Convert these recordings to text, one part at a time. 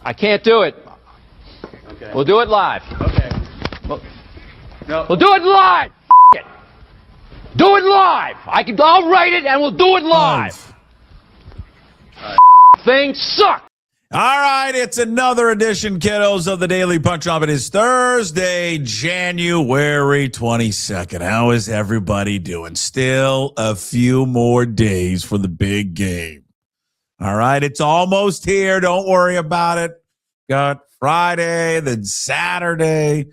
I can't do it. Okay. We'll do it live. Okay. No. We'll do it live. It. Do it live. I'll write it and we'll do it live. Thing sucks. All right, it's another edition, kiddos, of the Daily Punch Drop. It is Thursday, January 22nd. How is everybody doing? Still a few more days for the big game. All right, it's almost here. Don't worry about it. Got Friday, then Saturday,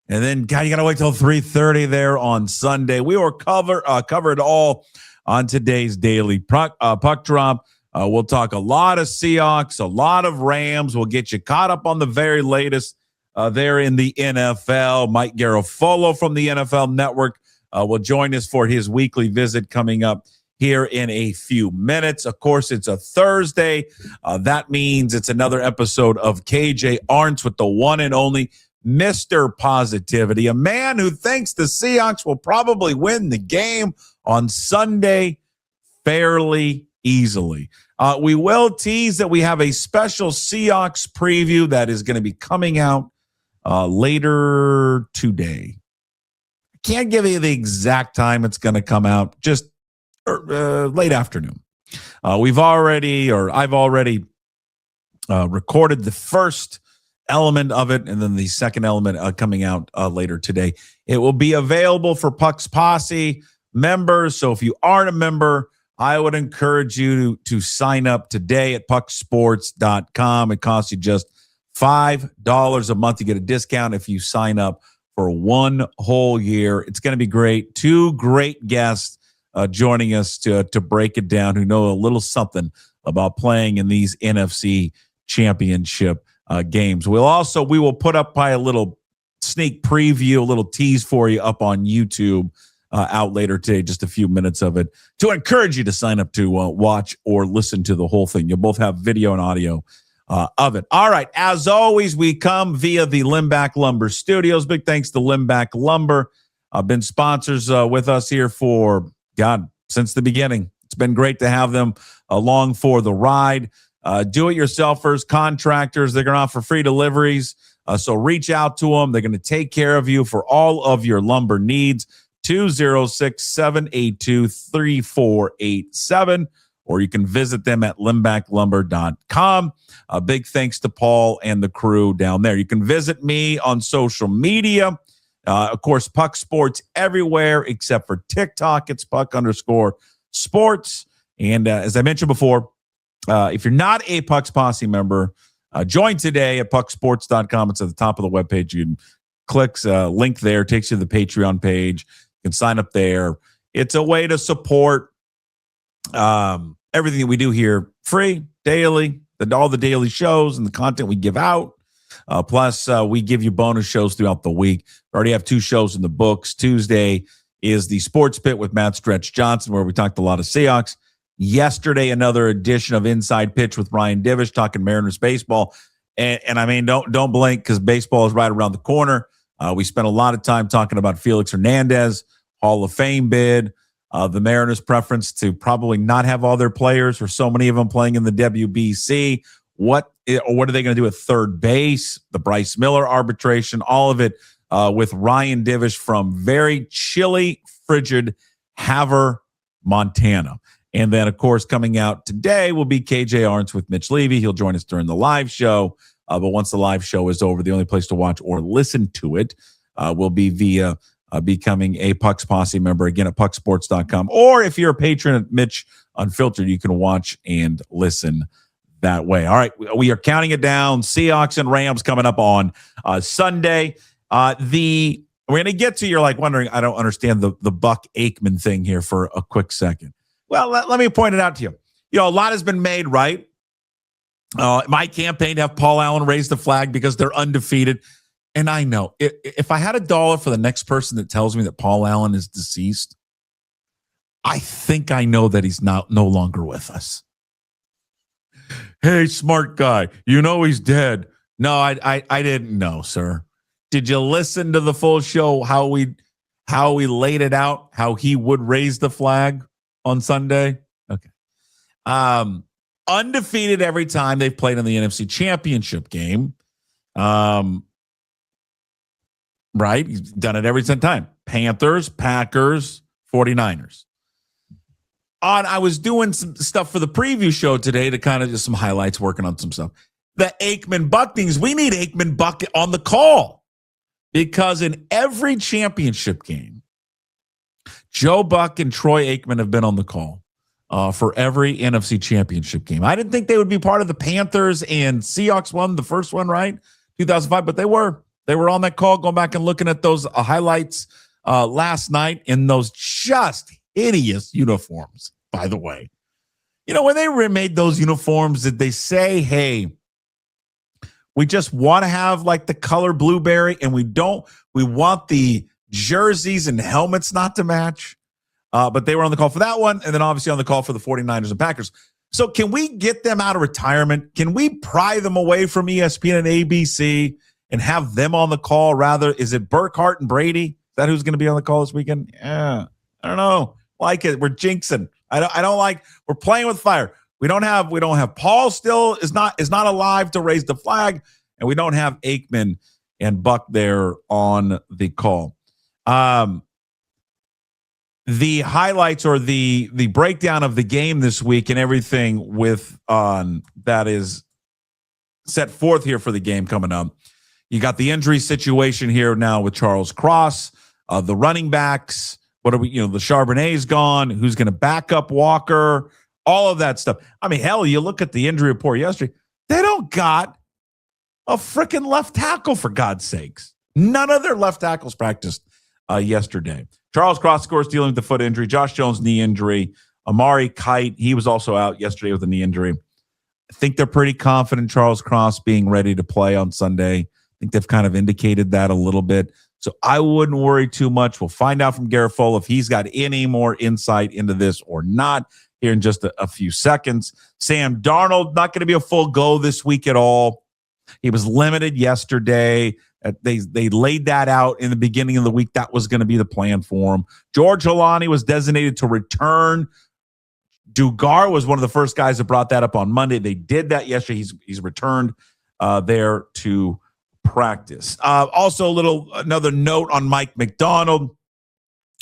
and then, God, you got to wait till 3:30 there on Sunday. We were covered all on today's Daily Puck Drop. We'll talk a lot of Seahawks, a lot of Rams. We'll get you caught up on the very latest there in the NFL. Mike Garafolo from the NFL Network will join us for his weekly visit coming up here in a few minutes. Of course, it's a Thursday. That means it's another episode of KJ-Arent with the one and only Mr. Positivity, a man who thinks the Seahawks will probably win the game on Sunday fairly easily. We will tease that we have a special Seahawks preview that is going to be coming out later today. I can't give you the exact time it's going to come out, just late afternoon. I've already recorded the first element of it, and then the second element coming out later today. It will be available for Puck's Posse members, so if you aren't a member, I would encourage you to sign up today at pucksports.com. It costs you just $5 a month. You get a discount if you sign up for one whole year. It's going to be great. Two great guests joining us to break it down, who know a little something about playing in these NFC championship games. We will put up by a little sneak preview, a little tease for you up on YouTube out later today, just a few minutes of it, to encourage you to sign up to watch or listen to the whole thing. You'll both have video and audio of it. All right. As always, we come via the Limback Lumber Studios. Big thanks to Limback Lumber. Been sponsors with us here for, God, since the beginning. It's been great to have them along for the ride. Do-it-yourselfers, contractors, they're going to offer free deliveries. So reach out to them. They're going to take care of you for all of your lumber needs. 206-782-3487, or you can visit them at limbacklumber.com. Big thanks to Paul and the crew down there. You can visit me on social media. Of course, Puck Sports everywhere except for TikTok. It's Puck_sports. And as I mentioned before, if you're not a Puck's Posse member, join today at pucksports.com. It's at the top of the webpage. You can click link there, takes you to the Patreon page. You can sign up there. It's a way to support everything that we do here, free, daily, all the daily shows and the content we give out. Plus, we give you bonus shows throughout the week. We already have 2 shows in the books. Tuesday is the Sports Pit with Matt Stretch Johnson, where we talked a lot of Seahawks. Yesterday, another edition of Inside Pitch with Ryan Divish talking Mariners baseball. And I mean, don't blink, because baseball is right around the corner. We spent a lot of time talking about Felix Hernandez, Hall of Fame bid, the Mariners' preference to probably not have all their players, or so many of them, playing in the WBC. What are they going to do at third base? The Bryce Miller arbitration, all of it with Ryan Divish from very chilly, frigid Havre, Montana. And then, of course, coming out today will be KJ-Arent with Mitch Levy. He'll join us during the live show. But once the live show is over, the only place to watch or listen to it will be via becoming a Puck's Posse member, again, at pucksports.com. Or if you're a patron at Mitch Unfiltered, you can watch and listen that way. All right, we are counting it down. Seahawks and Rams coming up on Sunday. We're going to get to, you're like wondering, I don't understand the Buck Aikman thing here for a quick second. Well, let me point it out to you. You know, a lot has been made, right? My campaign to have Paul Allen raise the flag because they're undefeated. And I know, if I had $1 for the next person that tells me that Paul Allen is deceased, I think I know that he's no longer with us. Hey, smart guy, you know he's dead. No, I didn't know, sir. Did you listen to the full show, how we laid it out, how he would raise the flag on Sunday? Okay. undefeated every time they've played in the NFC Championship game. Right? He's done it every time. Panthers, Packers, 49ers. I was doing some stuff for the preview show today to kind of just some highlights, working on some stuff. The Aikman Buck things, we need Aikman Buck on the call because in every championship game, Joe Buck and Troy Aikman have been on the call for every NFC championship game. I didn't think they would be part of the Panthers and Seahawks one, the first one, right? 2005, but they were. They were on that call, going back and looking at those highlights last night in those just hideous uniforms, by the way. You know, when they remade those uniforms, did they say, hey, we just want to have like the color blueberry and we want the jerseys and helmets not to match? But they were on the call for that one. And then obviously on the call for the 49ers and Packers. So can we get them out of retirement? Can we pry them away from ESPN and ABC and have them on the call rather? Is it Burkhart and Brady? Is that who's going to be on the call this weekend? Yeah, I don't know. Like it. We're jinxing. I don't like. We're playing with fire. We don't have Paul still is not alive to raise the flag, and we don't have Aikman and Buck there on the call. The highlights or the breakdown of the game this week and everything with that is set forth here for the game coming up. You got the injury situation here now with Charles Cross, the running backs. What are we, the Charbonnet's gone. Who's going to back up Walker? All of that stuff. I mean, hell, you look at the injury report yesterday. They don't got a freaking left tackle, for God's sakes. None of their left tackles practiced yesterday. Charles Cross, of course, dealing with the foot injury. Josh Jones, knee injury. Amari Kite, he was also out yesterday with a knee injury. I think they're pretty confident Charles Cross being ready to play on Sunday. I think they've kind of indicated that a little bit. So I wouldn't worry too much. We'll find out from Garafolo if he's got any more insight into this or not here in just a few seconds. Sam Darnold, not going to be a full go this week at all. He was limited yesterday. They laid that out in the beginning of the week. That was going to be the plan for him. George Holani was designated to return. Dugar was one of the first guys that brought that up on Monday. They did that yesterday. He's returned there to practice. Also, another note on Mike McDonald.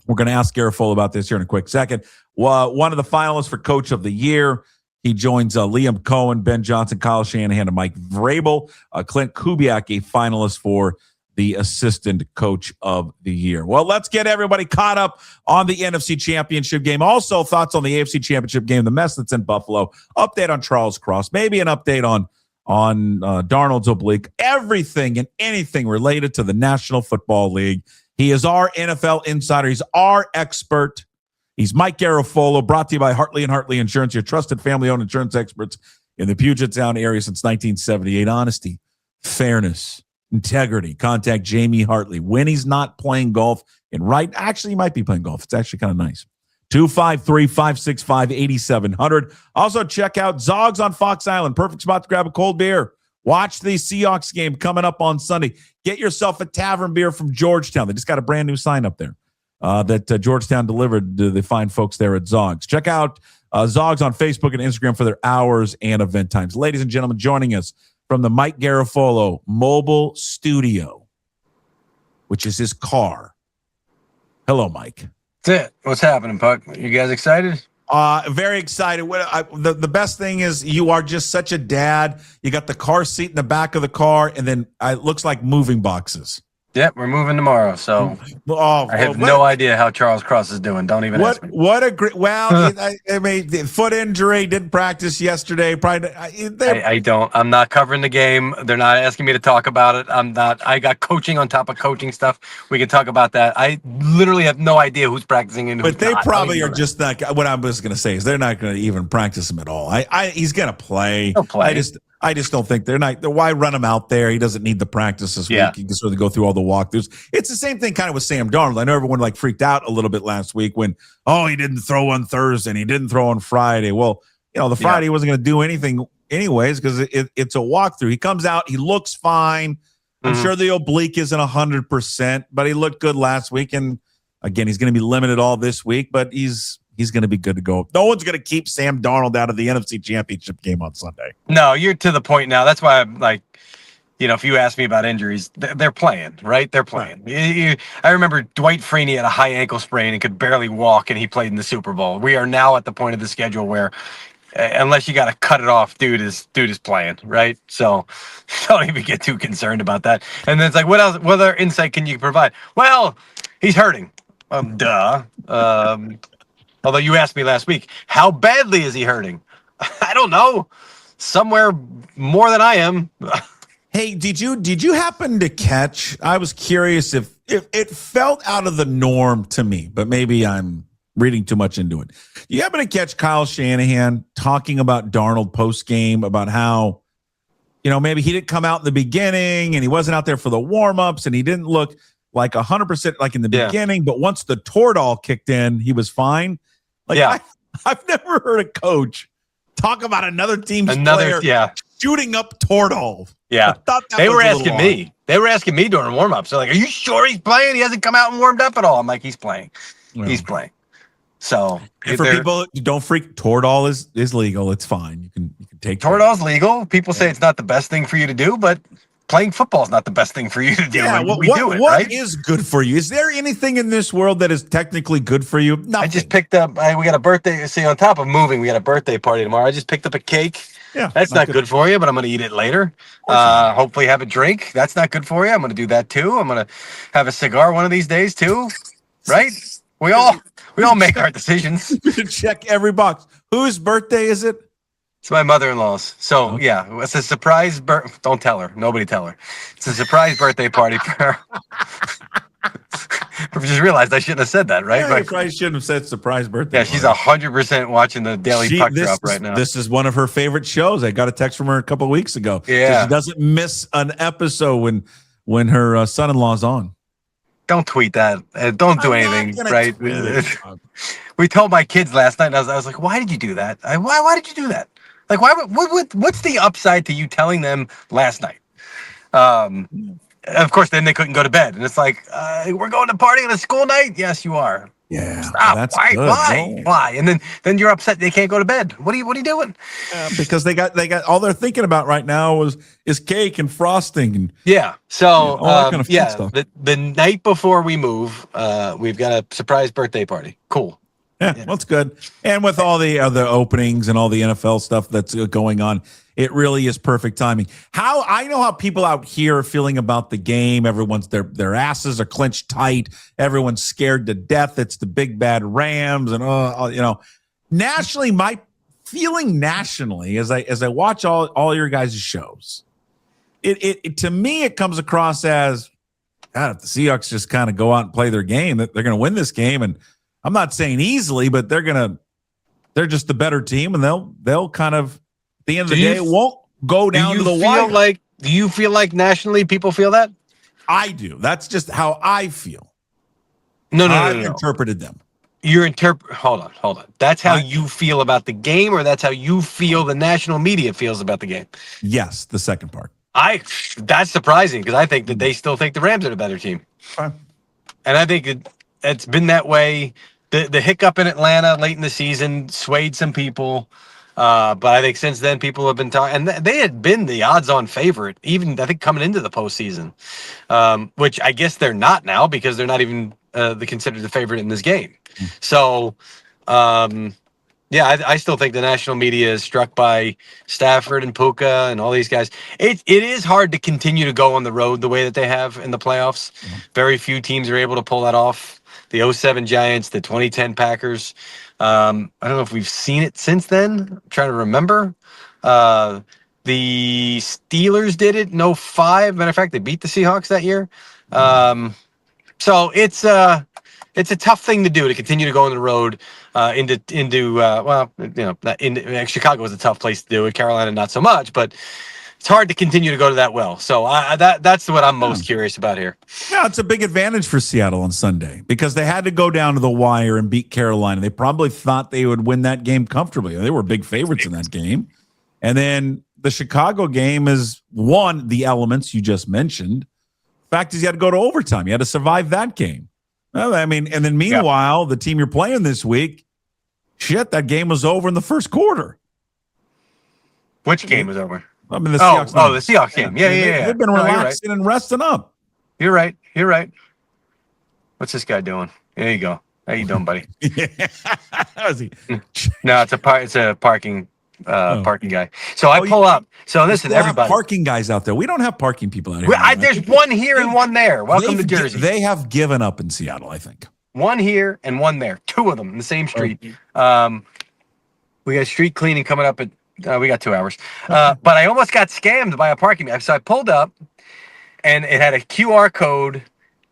We're going to ask Garafolo about this here in a quick second. One of the finalists for Coach of the Year. He joins Liam Cohen, Ben Johnson, Kyle Shanahan, and Mike Vrabel. Clint Kubiak, a finalist for the Assistant Coach of the Year. Well, let's get everybody caught up on the NFC Championship game. Also, thoughts on the AFC Championship game, the mess that's in Buffalo. Update on Charles Cross. Maybe an update on Darnold's oblique. Everything and anything related to the National Football League. He is our NFL insider. He's our expert. He's Mike Garafolo, brought to you by Hartley and Hartley Insurance, your trusted family-owned insurance experts in the Puget Sound area since 1978. Honesty, fairness, integrity. Contact Jamie Hartley when he's not playing golf. Actually, he might be playing golf. It's actually kind of nice. 253-565-8700. Also, check out Zogs on Fox Island. Perfect spot to grab a cold beer. Watch the Seahawks game coming up on Sunday. Get yourself a tavern beer from Georgetown. They just got a brand new sign up there. That Georgetown delivered to the fine folks there at Zogs. Check out Zogs on Facebook and Instagram for their hours and event times. Ladies and gentlemen, joining us from the Mike Garafolo mobile studio, which is his car. Hello, Mike. That's it. What's happening, Puck? You guys excited? Very excited. The best thing is you are just such a dad. You got the car seat in the back of the car, and then it looks like moving boxes. Yep, we're moving tomorrow, so I have no idea how Charles Cross is doing. Don't even ask me. What a great! Well, I mean, the foot injury, didn't practice yesterday. Probably, I don't. I'm not covering the game. They're not asking me to talk about it. I'm not. I got coaching on top of coaching stuff. We can talk about that. I literally have no idea who's practicing and who's but they not. probably are just not. What I was going to say is they're not going to even practice him at all. He's going to play. He'll play. I just don't think they're not. Why run him out there? He doesn't need the practice this week. He can sort of go through all the walkthroughs. It's the same thing kind of with Sam Darnold. I know everyone freaked out a little bit last week when, he didn't throw on Thursday and he didn't throw on Friday. Well, the Friday he wasn't going to do anything anyways because it's a walkthrough. He comes out, he looks fine. I'm sure the oblique isn't 100%, but he looked good last week. And again, he's going to be limited all this week, but he's He's going to be good to go. No one's going to keep Sam Darnold out of the NFC Championship game on Sunday. No, you're to the point now. That's why I'm like, if you ask me about injuries, they're playing, right? They're playing. I remember Dwight Freeney had a high ankle sprain and could barely walk, and he played in the Super Bowl. We are now at the point of the schedule where, unless you got to cut it off, dude is playing, right? So don't even get too concerned about that. And then it's like, what else? What other insight can you provide? Well, he's hurting. Duh. Although you asked me last week, how badly is he hurting? I don't know. Somewhere more than I am. Hey, did you happen to catch? I was curious if it felt out of the norm to me, but maybe I'm reading too much into it. You happen to catch Kyle Shanahan talking about Darnold post game about how, maybe he didn't come out in the beginning and he wasn't out there for the warm-ups and he didn't look like 100% like in the beginning, but once the Toradol kicked in, he was fine. I've never heard a coach talk about another team's player shooting up Toradol. Yeah, they were asking me. They were asking me during warm-ups. They're like, "Are you sure he's playing? He hasn't come out and warmed up at all." I'm like, "He's playing. He's playing." So and for people, don't freak. Toradol is legal. It's fine. You can take Toradol's legal. People say it's not the best thing for you to do, but playing football is not the best thing for you to do. Yeah, what is good for you? Is there anything in this world that is technically good for you? Nothing. I just picked up. We got a birthday. See, on top of moving, we got a birthday party tomorrow. I just picked up a cake. Yeah, that's not good for you, but I'm going to eat it later. Hopefully have a drink. That's not good for you. I'm going to do that too. I'm going to have a cigar one of these days too. Right? We all make our decisions. Check every box. Whose birthday is it? It's my mother-in-law's. So yeah, it's a surprise. Don't tell her. Nobody tell her. It's a surprise birthday party for her. I just realized I shouldn't have said that, right? Yeah, you probably shouldn't have said surprise birthday. Yeah, she's 100% watching the Daily Puck Drop right now. This is one of her favorite shows. I got a text from her a couple of weeks ago. Yeah, so she doesn't miss an episode when her son-in-law's on. Don't tweet that. Don't do anything, right? We told my kids last night, and I was like, "Why did you do that? Why did you do that? Like, what's the upside to you telling them last night?" Of course, then they couldn't go to bed, and it's like, we're going to party on a school night. Yes, you are. Yeah, stop. That's Why? good. Why? No. Why? And then you're upset they can't go to bed. What are you doing? Because they got all they're thinking about right now is cake and frosting and So all that kind of fun stuff. The night before we move, we've got a surprise birthday party. Cool. Yeah, well, it's good. And with all the other openings and all the NFL stuff that's going on, it really is perfect timing. I know how people out here are feeling about the game. Everyone's their asses are clenched tight. Everyone's scared to death. It's the big bad Rams, and nationally, my feeling nationally as I watch all your guys' shows, it to me it comes across as, God, if the Seahawks just kind of go out and play their game, that they're going to win this game. And I'm not saying easily, but they're just the better team, and they'll kind of at the end of the day it won't go down to the wire. Do you feel like nationally people feel that? I do. That's just how I feel. No. I've interpreted them. Hold on. That's how you feel about the game, or that's how you feel the national media feels about the game? Yes, the second part. That's surprising because I think that they still think the Rams are the better team. Fine. And I think it's been that way. The hiccup in Atlanta late in the season swayed some people. But I think since then people have been talking, and they had been the odds-on favorite, even I think coming into the postseason, which I guess they're not now because they're not even considered the favorite in this game. So, I still think the national media is struck by Stafford and Puka and all these guys. It is hard to continue to go on the road the way that they have in the playoffs. Very few teams are able to pull that off. The 2007 Giants, the 2010 Packers. I don't know if we've seen it since then. I'm trying to remember. The Steelers did it in 2005. Matter of fact, they beat the Seahawks that year. So it's a tough thing to do, to continue to go on the road Chicago was a tough place to do it. Carolina, not so much, but it's hard to continue to go to that well. So that's what I'm most curious about here. Yeah, it's a big advantage for Seattle on Sunday because they had to go down to the wire and beat Carolina. They probably thought they would win that game comfortably. They were big favorites in that game. And then the Chicago game is one, the elements you just mentioned. The fact is you had to go to overtime. You had to survive that game. Well, I mean, and then meanwhile, the team you're playing this week, Shit, that game was over in the first quarter. Which game was over? I mean, the Seahawks. The Seahawks game. Yeah. They've been relaxing and resting up. You're right. What's this guy doing? There you go. How you doing, buddy? No, it's a parking guy. So I pull up. So listen, everybody. Parking guys out there. We don't have parking people out here. There's one here and one there. Welcome to Jersey. They have given up in Seattle, I think. One here and one there. Two of them in the same street. We got street cleaning coming up at. We got 2 hours. But I almost got scammed by a parking. So I pulled up, and it had a QR code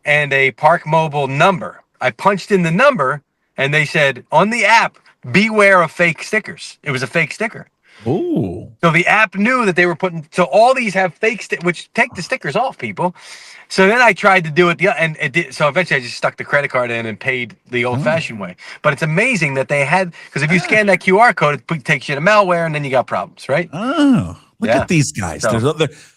and a Park Mobile number. I punched in the number, and they said, on the app, beware of fake stickers. It was a fake sticker. Ooh. So the app knew that they were so all these have fake which take the stickers off, people. So then I tried to do it, and it did. So eventually I just stuck the credit card in and paid the old-fashioned way. But it's amazing that they had, because if you scan that QR code, it takes you to malware, and then you got problems, right? Oh, look at these guys. So,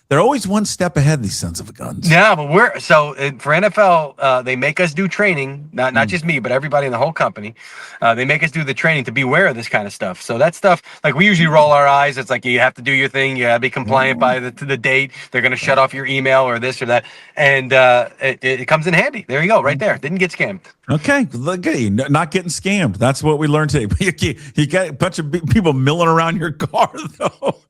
they're always one step ahead, these sons of guns. Yeah, but for NFL, they make us do training, not just me, but everybody in the whole company. They make us do the training to be aware of this kind of stuff. So that stuff, like we usually roll our eyes. It's like you have to do your thing. You got to be compliant by the date. They're going to shut off your email or this or that. And it comes in handy. There you go, right there. Didn't get scammed. Okay, look at you, not getting scammed. That's what we learned today. You got a bunch of people milling around your car, though.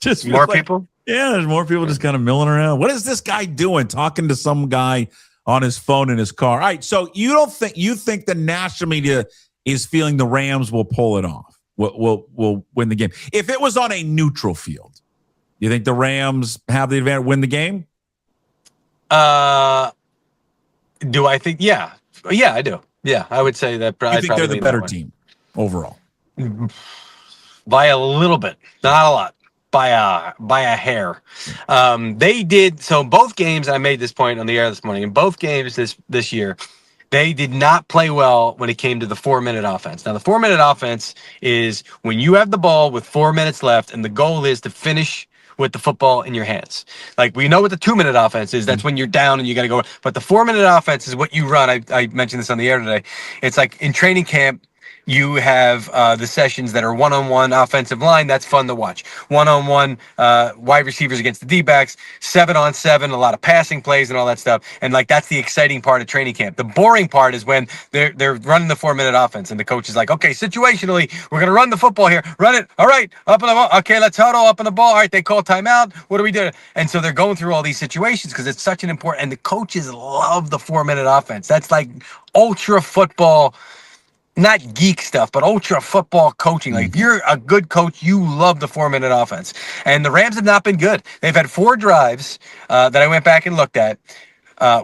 Just more people? Yeah, there's more people just kind of milling around. What is this guy doing? Talking to some guy on his phone in his car. All right, so you think the national media is feeling the Rams will pull it off? Will win the game? If it was on a neutral field, you think the Rams have the advantage, win the game? Do I think? Yeah, I do. Yeah, I would say that. I think they're the better team overall by a little bit, not a lot. By a hair. They did so both games. I made this point on the air this morning. In both games this year, they did not play well when it came to the 4-minute offense. Now, the 4-minute offense is when you have the ball with 4 minutes left, and the goal is to finish with the football in your hands. Like we know what the 2-minute offense is. That's when you're down and you got to go. But the 4-minute offense is what you run. I mentioned this on the air today. It's like in training camp. You have the sessions that are one-on-one offensive line. That's fun to watch. One-on-one wide receivers against the D-backs, 7-on-7, a lot of passing plays and all that stuff. And like that's the exciting part of training camp. The boring part is when they're running the 4-minute offense and the coach is like, okay, situationally, we're gonna run the football here. Run it. All right, up on the ball. Okay, let's huddle up on the ball. All right, they call timeout. What do we do? And so they're going through all these situations because it's such an important. And the coaches love the 4-minute offense. That's like ultra football. Not geek stuff, but ultra football coaching. Like if you're a good coach, you love the 4-minute offense. And the Rams have not been good. They've had 4 drives that I went back and looked at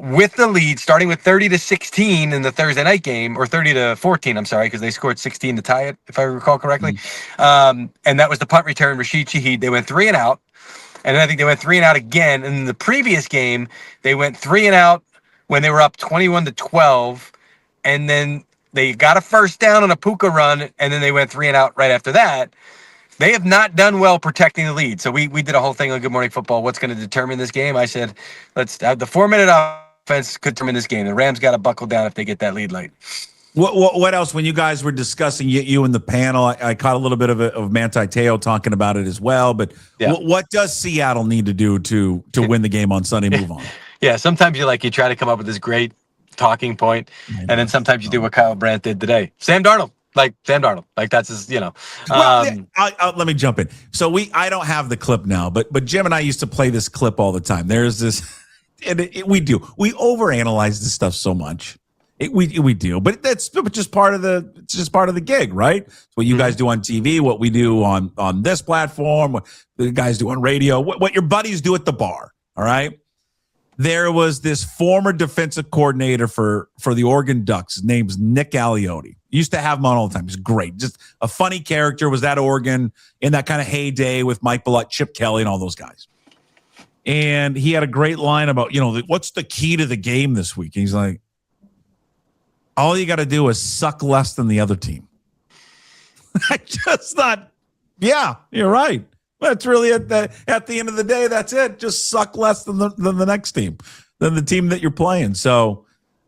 with the lead, starting with 30-16 in the Thursday night game, or 30-14. I'm sorry, because they scored 16 to tie it, if I recall correctly. And that was the punt return, Rashid Shaheed. They went 3 and out, and then I think they went 3 and out again. And in the previous game, they went 3 and out when they were up 21-12, and then they got a first down on a puka run, and then they went 3 and out right after that. They have not done well protecting the lead. So we did a whole thing on Good Morning Football. What's going to determine this game? I said, let's have the 4-minute offense could determine this game. The Rams got to buckle down if they get that lead late. What else? When you guys were discussing you in the panel, I caught a little bit of Manti Te'o talking about it as well. But what does Seattle need to do to win the game on Sunday? Move on. Yeah, sometimes you try to come up with this great talking point, and then sometimes you do what Kyle Brandt did today. Sam Darnold, that's his, Well, let me jump in. So I don't have the clip now, but Jim and I used to play this clip all the time. There's this, and we overanalyze this stuff so much. We do, but it's just part of the gig, right? It's what you guys do on TV, what we do on this platform, what the guys do on radio, what your buddies do at the bar. All right. There was this former defensive coordinator for the Oregon Ducks. His name's Nick Aliotti. Used to have him on all the time. He's great. Just a funny character. Was at Oregon in that kind of heyday with Mike Bellott, Chip Kelly, and all those guys. And he had a great line about, what's the key to the game this week? And he's like, all you got to do is suck less than the other team. I just thought, yeah, you're right. That's really at the end of the day. That's it. Just suck less than the next team, than the team that you're playing. So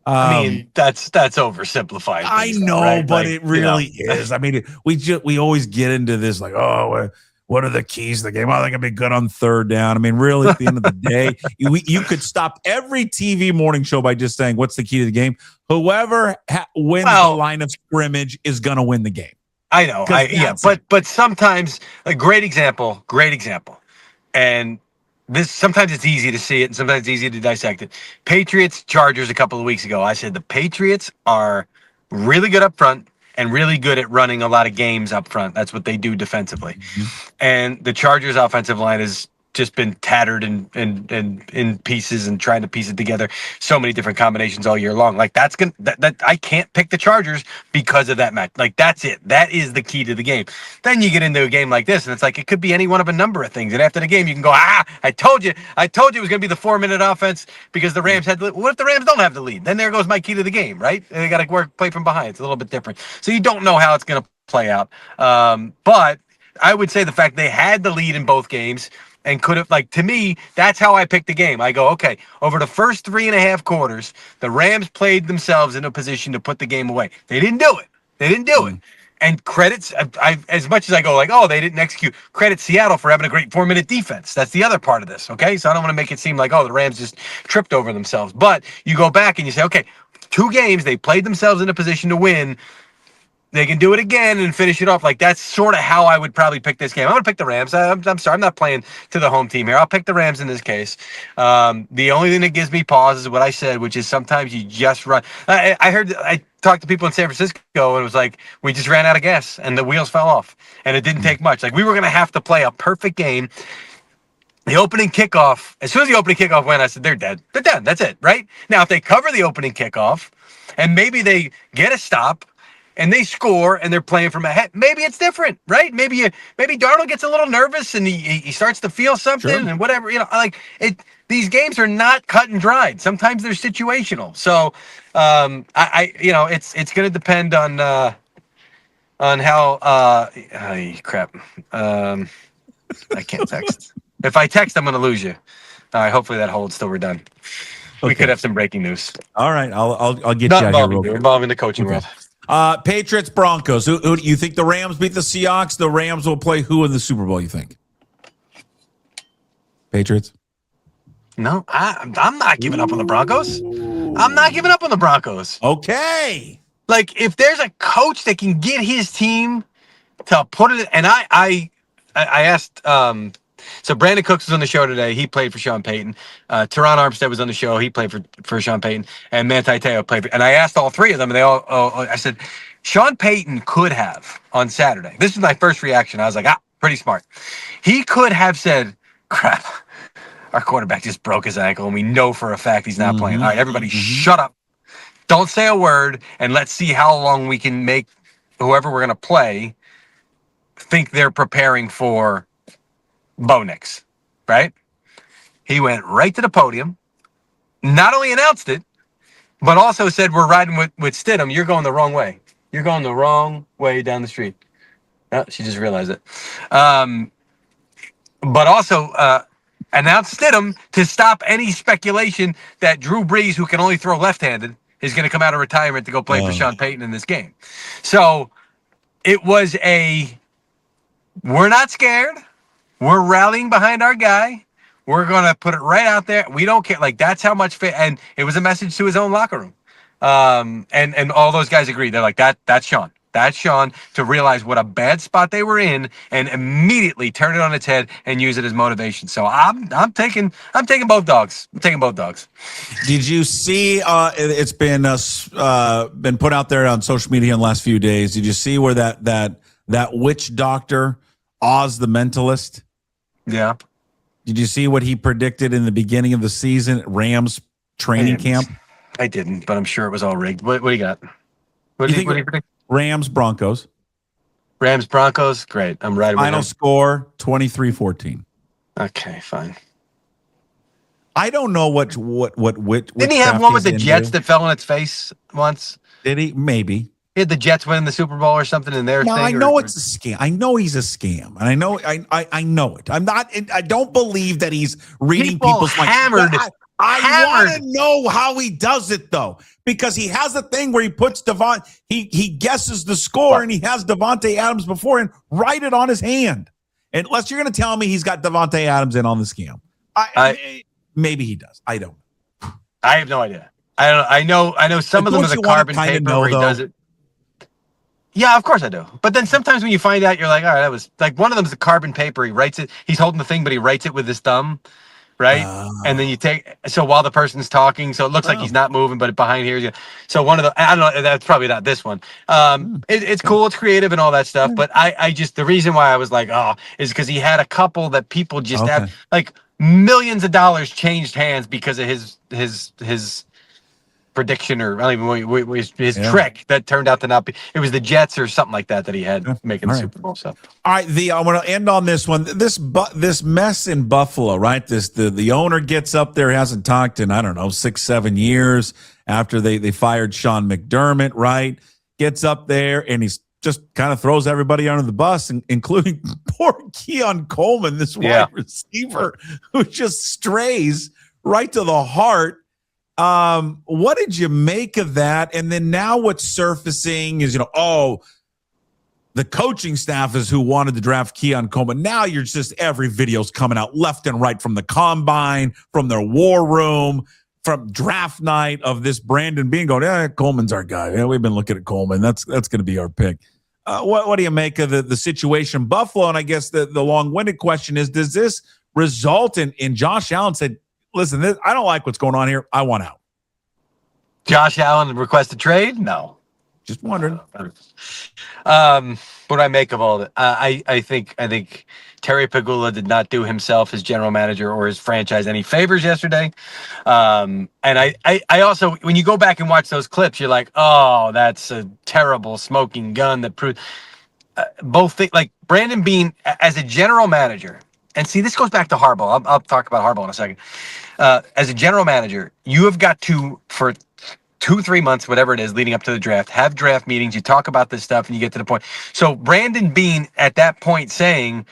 I mean, that's oversimplifying. I things, know, right? but Like, it really is. I mean, we always get into this like, oh, what are the keys to the game? Oh, they can be good on third down. I mean, really, at the end of the day, you could stop every TV morning show by just saying, what's the key to the game? Whoever wins the line of scrimmage is going to win the game. I know. But sometimes a great example. And this sometimes it's easy to see it and sometimes it's easy to dissect it. Patriots Chargers a couple of weeks ago. I said the Patriots are really good up front and really good at running a lot of games up front. That's what they do defensively. Mm-hmm. And the Chargers offensive line has just been tattered and in pieces and trying to piece it together so many different combinations all year long. Like that I can't pick the Chargers because of that match. Like that's it. That is the key to the game. Then you get into a game like this and it's like it could be any one of a number of things. And after the game you can go, I told you it was going to be the 4-minute offense because the Rams had the lead. What if the Rams don't have the lead? Then there goes my key to the game, right? And they got to play from behind. It's a little bit different. So you don't know how it's going to play out. But I would say the fact they had the lead in both games and could have, like, to me, that's how I picked the game. I go, okay, over the first 3.5 quarters, the Rams played themselves in a position to put the game away. They didn't do it. And credits, as much as I go like, oh, they didn't execute, credit Seattle for having a great 4-minute defense. That's the other part of this, okay? So I don't want to make it seem like, oh, the Rams just tripped over themselves. But you go back and you say, okay, 2 games, they played themselves in a position to win. They can do it again and finish it off. Like, that's sort of how I would probably pick this game. I'm going to pick the Rams. I'm sorry. I'm not playing to the home team here. I'll pick the Rams in this case. The only thing that gives me pause is what I said, which is sometimes you just run. I talked to people in San Francisco, and it was like, we just ran out of gas, and the wheels fell off. And it didn't take much. Like, we were going to have to play a perfect game. The opening kickoff, as soon as the opening kickoff went, I said, they're dead. They're done. That's it, right? Now, if they cover the opening kickoff, and maybe they get a stop, and they score and they're playing from ahead, maybe it's different, right? Maybe Darnold gets a little nervous and he starts to feel something and whatever, like it. These games are not cut and dried. Sometimes they're situational. So it's going to depend on how crap. I can't text. If I text, I'm going to lose you. All right, hopefully that holds till we're done. Okay. We could have some breaking news. All right, I'll get you out here. Involving the coaching world. Patriots, Broncos. Who do you think the Rams beat the Seahawks? The Rams will play who in the Super Bowl, you think? Patriots? No, I'm not giving up on the Broncos. I'm not giving up on the Broncos. Okay. Like, if there's a coach that can get his team to put it, and I asked, so Brandon Cooks was on the show today. He played for Sean Payton. Teron Armstead was on the show. He played for Sean Payton. And Manti Te'o played for, and I asked all 3 of them, and they all, I said, Sean Payton could have on Saturday. This was my first reaction. I was like, pretty smart. He could have said, crap, our quarterback just broke his ankle, and we know for a fact he's not playing. All right, everybody shut up. Don't say a word, and let's see how long we can make whoever we're going to play think they're preparing for Bo Nix, right? He went right to the podium, not only announced it, but also said, we're riding with Stidham. You're going the wrong way. You're going the wrong way down the street. Oh, she just realized it. But also announced Stidham to stop any speculation that Drew Brees, who can only throw left-handed, is going to come out of retirement to go play for Sean Payton in this game. So it was we're not scared. We're rallying behind our guy. We're going to put it right out there. We don't care. Like, that's how much fit. And it was a message to his own locker room. And all those guys agreed. They're like, that's Sean. That's Sean, to realize what a bad spot they were in and immediately turn it on its head and use it as motivation. So I'm taking both dogs. I'm taking both dogs. Did you see it's been put out there on social media in the last few days? Did you see where that witch doctor, Oz the Mentalist? Yeah. Did you see what he predicted in the beginning of the season at Rams training camp? I didn't, but I'm sure it was all rigged. What do you got? What do you predict? Rams, Broncos. Rams, Broncos. Great. I'm riding with Final score, 23-14. Okay, fine. I don't know what didn't he have one with the Jets that fell on its face once? Did he? Maybe. He had the Jets winning the Super Bowl or something in their thing. I know it's a scam. I know he's a scam. And I know it. I know it. I don't believe that he's reading people's hammered. I want to know how he does it, though, because he has a thing where he puts he guesses the score, and he has Davante Adams before and write it on his hand. Unless you're going to tell me he's got Davante Adams in on the scam. Maybe he does. I don't. I have no idea. I know some of them are the carbon paper where he does it. Yeah, of course I do. But then sometimes when you find out, you're like, all right, that was like one of them is the carbon paper. He writes it. He's holding the thing, but he writes it with his thumb, right? And then you so while the person's talking, so it looks like he's not moving, but behind here, so one of the, I don't know, that's probably not this one. It's cool, it's creative and all that stuff. But I just, the reason why I was like, is because he had a couple that people just have, like millions of dollars changed hands because of his prediction, or I don't even his trick that turned out to not be. It was the Jets or something like that he had making the Super Bowl. So, all right, I want to end on this one. This mess in Buffalo, right? The owner gets up there, hasn't talked in 6-7 years after they fired Sean McDermott, right? Gets up there and he's just kind of throws everybody under the bus, including poor Keon Coleman, this wide receiver who just strays right to the heart. What did you make of that? And then now what's surfacing is, the coaching staff is who wanted to draft Keon Coleman. Now you're just, every video's coming out left and right from the combine, from their war room, from draft night of this Brandon Beane going, Coleman's our guy. Yeah, we've been looking at Coleman. That's going to be our pick. What do you make of the situation Buffalo? And I guess the long-winded question is, does this result in Josh Allen said, listen, I don't like what's going on here. I want out. Josh Allen request a trade? No. Just wondering. What do I make of all of it? I think Terry Pegula did not do himself, his general manager, or his franchise any favors yesterday. And I also, when you go back and watch those clips, you're like, oh, that's a terrible smoking gun that proved both things. Like Brandon Beane as a general manager. And see, this goes back to Harbaugh. I'll talk about Harbaugh in a second. As a general manager, you have got to, for 2-3 months, whatever it is, leading up to the draft, have draft meetings. You talk about this stuff and you get to the point. So Brandon Beane at that point saying,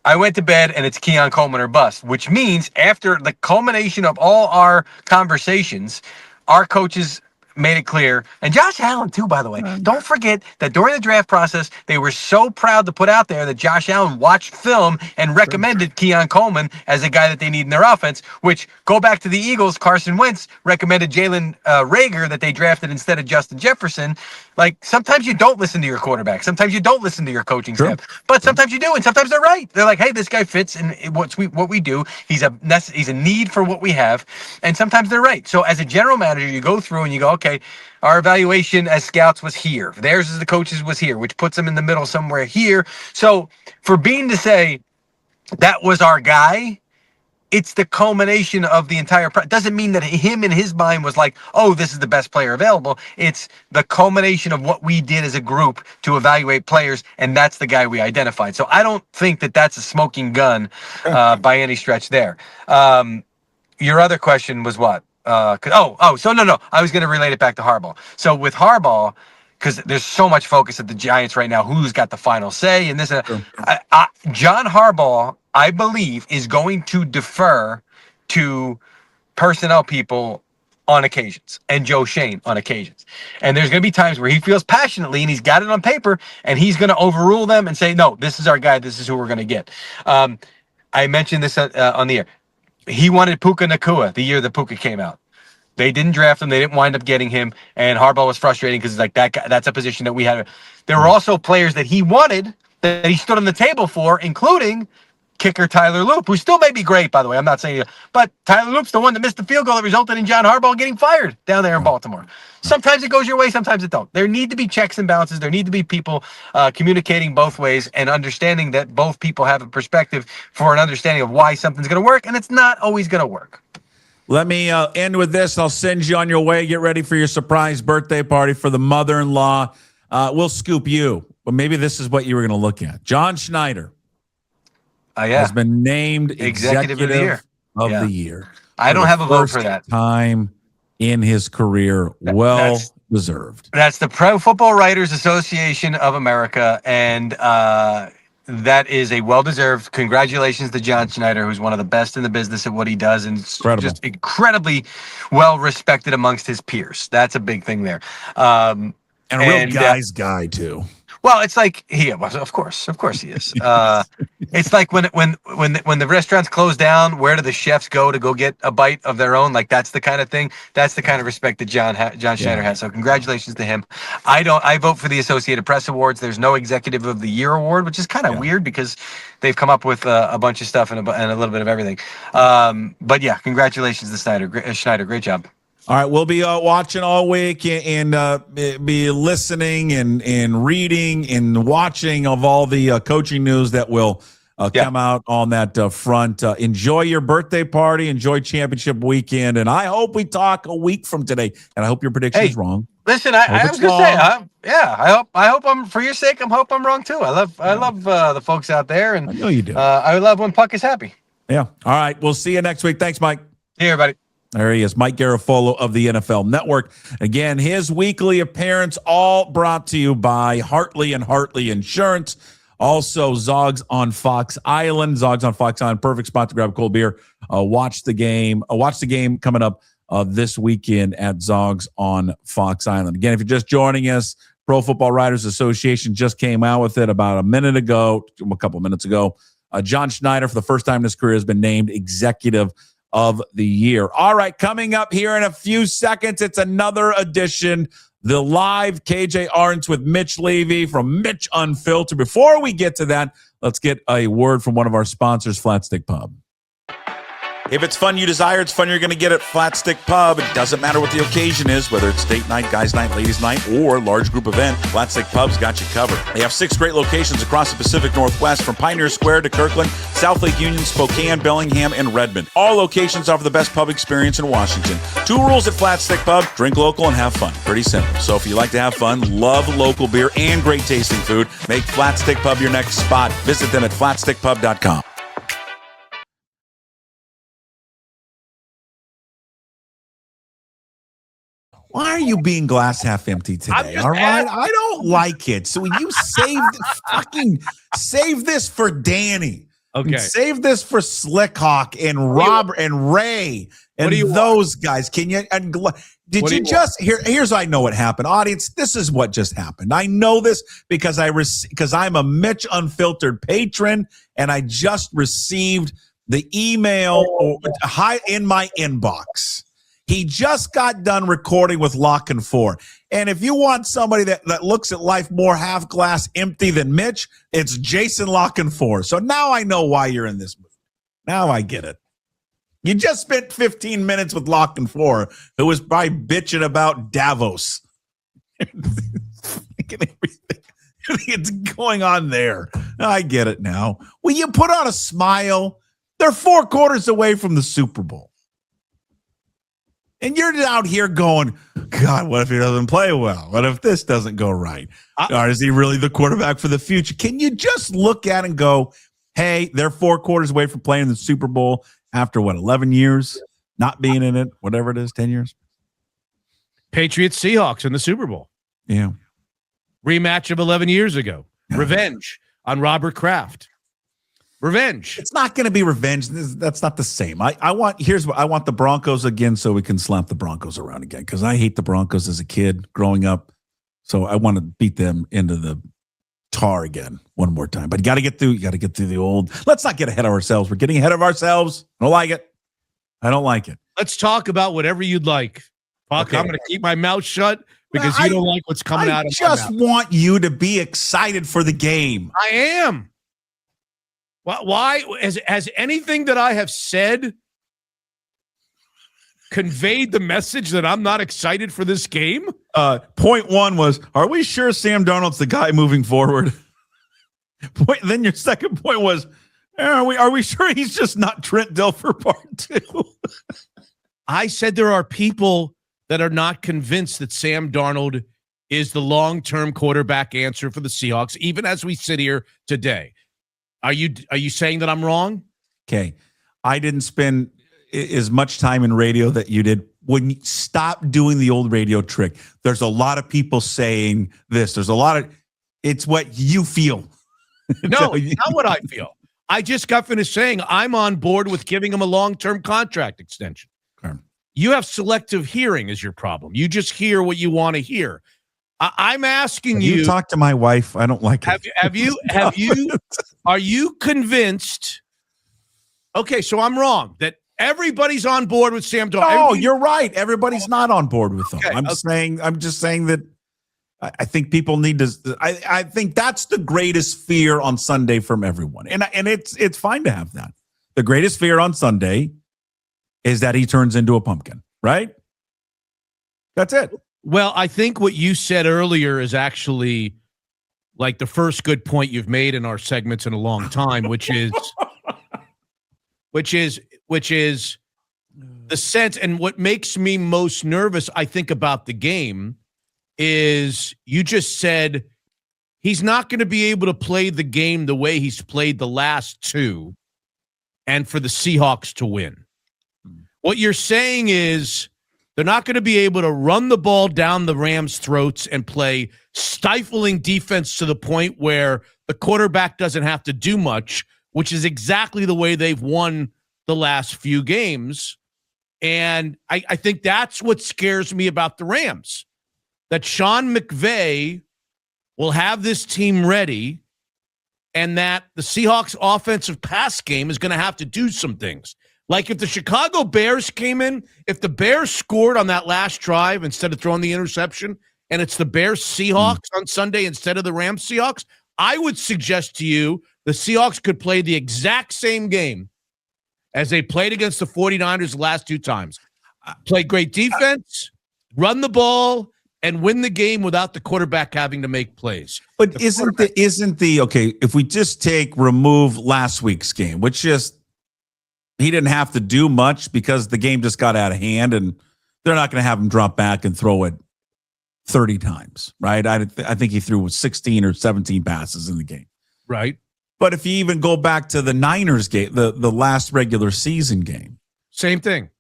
I went to bed and it's Keon Coleman or bust, which means after the culmination of all our conversations, our coaches made it clear, and Josh Allen too, by the way. Don't forget that during the draft process, they were so proud to put out there that Josh Allen watched film and recommended Keon Coleman as a guy that they need in their offense, which, go back to the Eagles, Carson Wentz recommended Jalen Reagor that they drafted instead of Justin Jefferson. Like, sometimes you don't listen to your quarterback. Sometimes you don't listen to your coaching staff. But sometimes you do, and sometimes they're right. They're like, hey, this guy fits in what we do. He's a need for what we have. And sometimes they're right. So as a general manager, you go through and you go, okay, our evaluation as scouts was here. Theirs as the coaches was here, which puts them in the middle somewhere here. So for Beane to say that was our guy, it's the culmination of the entire doesn't mean that him in his mind was like, oh, this is the best player available. It's the culmination of what we did as a group to evaluate players, and that's the guy we identified. So I don't think that that's a smoking gun by any stretch there. Your other question was what? So no. I was going to relate it back to Harbaugh. So with Harbaugh, because there's so much focus at the Giants right now, who's got the final say and this. John Harbaugh, I believe, is going to defer to personnel people on occasions and Joe Shane on occasions. And there's going to be times where he feels passionately and he's got it on paper and he's going to overrule them and say, no, this is our guy. This is who we're going to get. I mentioned this on the air. He wanted Puka Nacua the year that Puka came out. They didn't draft him. They didn't wind up getting him. And Harbaugh was frustrating because like that guy, that's a position that we had. There were also players that he wanted that he stood on the table for, including kicker Tyler Loop, who still may be great, by the way. I'm not saying, but Tyler Loop's the one that missed the field goal that resulted in John Harbaugh getting fired down there in Baltimore. Sometimes it goes your way, sometimes it don't. There need to be checks and balances. There need to be people communicating both ways and understanding that both people have a perspective for an understanding of why something's going to work, and it's not always going to work. Let me end with this. I'll send you on your way. Get ready for your surprise birthday party for the mother-in-law. We'll scoop you, but maybe this is what you were going to look at. John Schneider has been named Executive of the Year. I don't have a vote for that. Time in his career, deserved. That's the Pro Football Writers Association of America, and that is a well-deserved congratulations to John Schneider, who's one of the best in the business at what he does and just incredibly well-respected amongst his peers. That's a big thing there. And a real guy's guy, too. Well, it's like of course he is. It's like when the restaurants close down, where do the chefs go to go get a bite of their own? Like that's the kind of thing. That's the kind of respect that John Schneider has. So congratulations to him. I vote for the Associated Press Awards. There's no Executive of the Year award, which is kind of weird because they've come up with a bunch of stuff and a little bit of everything. But yeah, congratulations to Schneider. Great job. All right, we'll be watching all week and be listening and reading and watching of all the coaching news that will come out on that front. Enjoy your birthday party. Enjoy championship weekend. And I hope we talk a week from today. And I hope your prediction is wrong. Listen, I was going to say, I hope I'm, for your sake, hope I'm wrong too. I love the folks out there. And I know you do. I love when Puck is happy. Yeah. All right. We'll see you next week. Thanks, Mike. Hey, everybody. There he is, Mike Garafolo of the NFL Network. Again, his weekly appearance, all brought to you by Hartley and Hartley Insurance. Also, Zogs on Fox Island. Zogs on Fox Island, perfect spot to grab a cold beer. Watch the game. Watch the game coming up this weekend at Zogs on Fox Island. Again, if you're just joining us, Pro Football Writers Association just came out with it about a couple minutes ago. John Schneider, for the first time in his career, has been named Executive of the Year. All right, coming up here in a few seconds, it's another edition, the live KJ-Arent with Mitch Levy from Mitch Unfiltered. Before we get to that, let's get a word from one of our sponsors, Flat Stick Pub. If it's fun you desire, it's fun you're going to get at Flat Stick Pub. It doesn't matter what the occasion is, whether it's date night, guys night, ladies night, or large group event, Flat Stick Pub's got you covered. They have 6 great locations across the Pacific Northwest, from Pioneer Square to Kirkland, South Lake Union, Spokane, Bellingham, and Redmond. All locations offer the best pub experience in Washington. 2 rules at Flat Stick Pub: drink local and have fun. Pretty simple. So if you like to have fun, love local beer, and great tasting food, make Flat Stick Pub your next spot. Visit them at flatstickpub.com. Why are you being glass half empty today? All right, I don't like it. So you save this for Danny. Okay. Save this for Slickhawk and Robert and Ray and those guys. Can you? And did you just here's I know what happened, audience. This is what just happened. I know this because I'm a Mitch Unfiltered patron, and I just received the email in my inbox. He just got done recording with Lock and Four. And if you want somebody that looks at life more half glass empty than Mitch, it's Jason Lock and Four. So now I know why you're in this movie. Now I get it. You just spent 15 minutes with Lock and Four, who was probably bitching about Davos. It's going on there. I get it now. Will you put on a smile? They're 4 quarters away from the Super Bowl. And you're out here going, God, what if he doesn't play well? What if this doesn't go right? Or is he really the quarterback for the future? Can you just look at it and go, hey, they're 4 quarters away from playing the Super Bowl after, 11 years not being in it, whatever it is, 10 years? Patriots, Seahawks in the Super Bowl. Yeah. Rematch of 11 years ago. Revenge on Robert Kraft. Revenge. It's not going to be revenge. That's not the same. I want the Broncos again so we can slap the Broncos around again, because I hate the Broncos as a kid growing up. So I want to beat them into the tar again one more time. But you got to get through the old. Let's not get ahead of ourselves. We're getting ahead of ourselves. I don't like it. I don't like it. Let's talk about whatever you'd like. Fuck, okay. I'm going to keep my mouth shut because you don't like what's coming out of my mouth. I just want you to be excited for the game. I am. Why has anything that I have said conveyed the message that I'm not excited for this game? Point 1 was, are we sure Sam Darnold's the guy moving forward? Then your second point was, are we sure he's just not Trent Dilfer part 2? I said there are people that are not convinced that Sam Darnold is the long-term quarterback answer for the Seahawks, even as we sit here today. Are you saying that I'm wrong? Okay. I didn't spend as much time in radio that you did. When you stop doing the old radio trick, there's a lot of people saying this. It's what you feel. No, not what I feel. I just got finished saying I'm on board with giving him a long-term contract extension. Okay. You have selective hearing is your problem. You just hear what you want to hear. I'm asking you. You talk to my wife. I don't like it. Have you? Are you convinced? Okay, so I'm wrong that everybody's on board with Sam Darnold. No, you're right. Everybody's not on board with him. I'm just saying that I think people need to. I think that's the greatest fear on Sunday from everyone, and it's fine to have that. The greatest fear on Sunday is that he turns into a pumpkin, right? That's it. Well, I think what you said earlier is actually like the first good point you've made in our segments in a long time, which is the sense. And what makes me most nervous, I think, about the game is you just said he's not going to be able to play the game the way he's played the last two and for the Seahawks to win. What you're saying is they're not going to be able to run the ball down the Rams' throats and play stifling defense to the point where the quarterback doesn't have to do much, which is exactly the way they've won the last few games. And I think that's what scares me about the Rams, that Sean McVay will have this team ready and that the Seahawks offensive pass game is going to have to do some things. Like if the Chicago Bears came in, if the Bears scored on that last drive instead of throwing the interception, and it's the Bears Seahawks on Sunday instead of the Rams Seahawks, I would suggest to you the Seahawks could play the exact same game as they played against the 49ers the last two times. Play great defense, run the ball, and win the game without the quarterback having to make plays. But isn't the okay, if we just remove last week's game, which just he didn't have to do much because the game just got out of hand, and they're not going to have him drop back and throw it 30 times, right? I think he threw 16 or 17 passes in the game. Right. But if you even go back to the Niners game, the last regular season game. Same thing.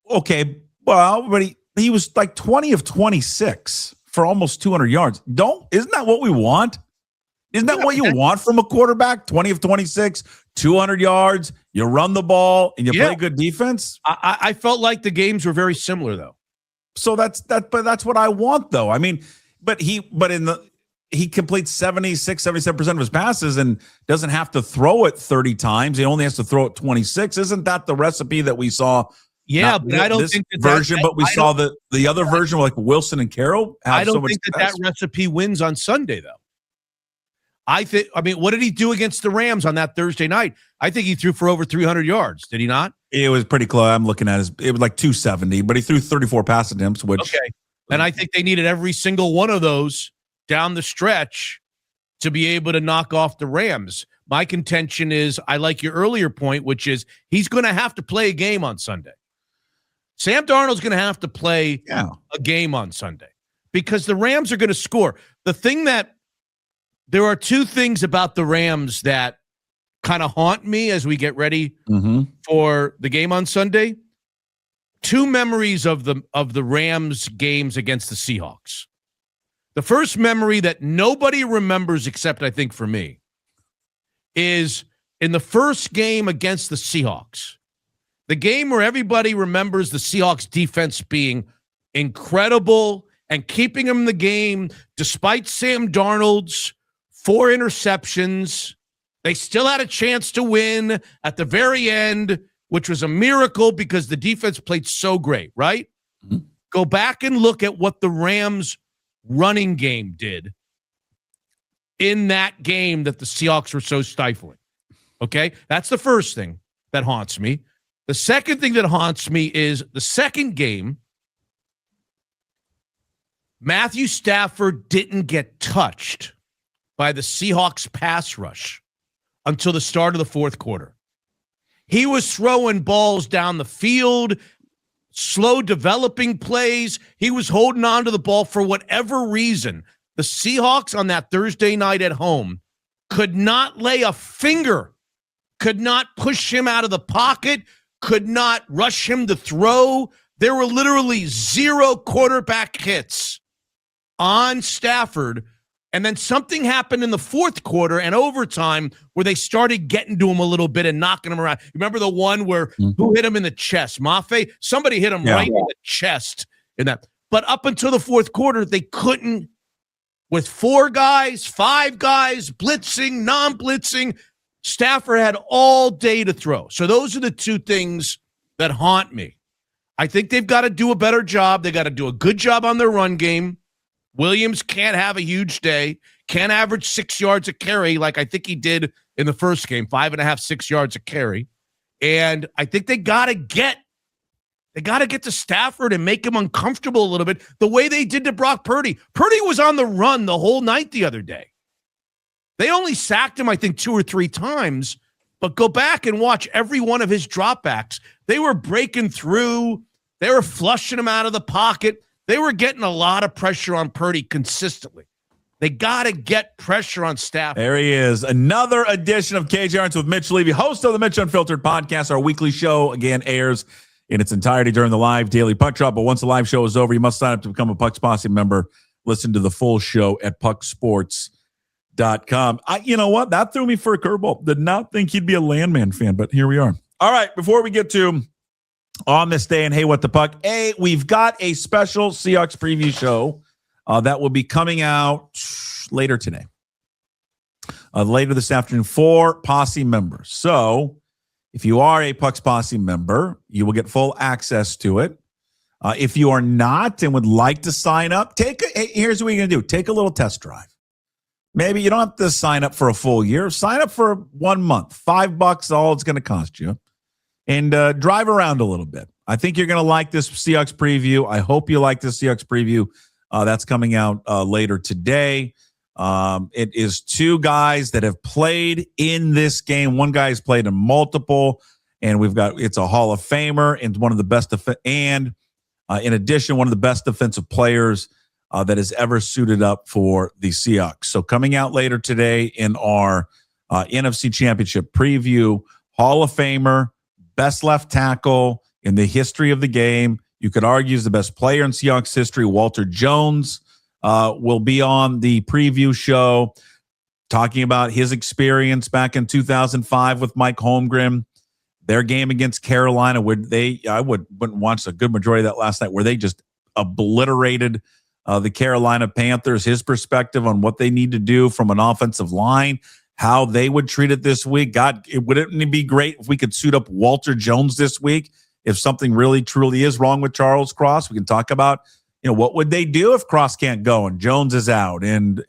Okay, well, but he was like 20 of 26 for almost 200 yards. Isn't that what we want? Isn't that what you want from a quarterback? 20 of 26, 200 yards, you run the ball, and you play good defense? I felt like the games were very similar, though. So that's what I want, though. I mean, he completes 76, 77% of his passes and doesn't have to throw it 30 times. He only has to throw it 26. Isn't that the recipe that we saw? Yeah, but I don't think but we saw the other version like Wilson and Carroll. I don't think that recipe wins on Sunday, though. I mean, what did he do against the Rams on that Thursday night? I think he threw for over 300 yards. Did he not? It was pretty close. I'm looking at it was like 270, but he threw 34 pass attempts, which. Okay. And I think they needed every single one of those down the stretch to be able to knock off the Rams. My contention is, I like your earlier point, which is he's going to have to play a game on Sunday. Sam Darnold's going to have to play a game on Sunday because the Rams are going to score. There are two things about the Rams that kind of haunt me as we get ready for the game on Sunday. Two memories of the Rams games against the Seahawks. The first memory that nobody remembers except I think for me is in the first game against the Seahawks. The game where everybody remembers the Seahawks defense being incredible and keeping them in the game despite Sam Darnold's 4 interceptions. They still had a chance to win at the very end, which was a miracle because the defense played so great, right? Mm-hmm. Go back and look at what the Rams running game did in that game that the Seahawks were so stifling. Okay? That's the first thing that haunts me. The second thing that haunts me is the second game, Matthew Stafford didn't get touched by the Seahawks pass rush until the start of the fourth quarter. He was throwing balls down the field, slow developing plays. He was holding on to the ball for whatever reason. The Seahawks on that Thursday night at home could not lay a finger, could not push him out of the pocket, could not rush him to throw. There were literally 0 quarterback hits on Stafford. And then something happened in the fourth quarter and overtime where they started getting to him a little bit and knocking him around. Remember the one where who hit him in the chest? Mafe? Somebody hit him right in the chest in that. But up until the fourth quarter, they couldn't, with 4 guys, 5 guys, blitzing, non-blitzing, Stafford had all day to throw. So those are the 2 things that haunt me. I think they've got to do a better job. They got to do a good job on their run game. Williams can't have a huge day, can't average 6 yards a carry like I think he did in the first game, 5.5, 6 yards a carry. And I think they got to get to Stafford and make him uncomfortable a little bit the way they did to Brock Purdy. Purdy was on the run the whole night the other day. They only sacked him, I think, 2 or 3 times, but go back and watch every one of his dropbacks. They were breaking through. They were flushing him out of the pocket. They were getting a lot of pressure on Purdy consistently. They got to get pressure on Stafford. There he is. Another edition of KJ-Arent with Mitch Levy, host of the Mitch Unfiltered podcast. Our weekly show, again, airs in its entirety during the live daily Puck Drop. But once the live show is over, you must sign up to become a Puck's Posse member. Listen to the full show at pucksports.com. You know what? That threw me for a curveball. Did not think he'd be a Landman fan, but here we are. All right, before we get to on this day and Hey, What the Puck? We've got a special Seahawks preview show that will be coming out later today. Later this afternoon for Posse members. So if you are a Puck's Posse member, you will get full access to it. If you are not and would like to sign up, here's what you're going to do. Take a little test drive. Maybe you don't have to sign up for a full year. Sign up for 1 month. $5, all it's going to cost you. And drive around a little bit. I think you're going to like this Seahawks preview. I hope you like this Seahawks preview. That's coming out later today. It is 2 guys that have played in this game. One guy has played in multiple, and it's a Hall of Famer and one of the best, in addition, one of the best defensive players that has ever suited up for the Seahawks. So coming out later today in our NFC Championship preview, Hall of Famer, best left tackle in the history of the game. You could argue is the best player in Seahawks history. Walter Jones will be on the preview show talking about his experience back in 2005 with Mike Holmgren, their game against Carolina, where I wouldn't watch a good majority of that last night, where they just obliterated the Carolina Panthers, his perspective on what they need to do from an offensive line, how they would treat it this week. God, wouldn't it be great if we could suit up Walter Jones this week? If something really truly is wrong with Charles Cross, we can talk about, what would they do if Cross can't go and Jones is out and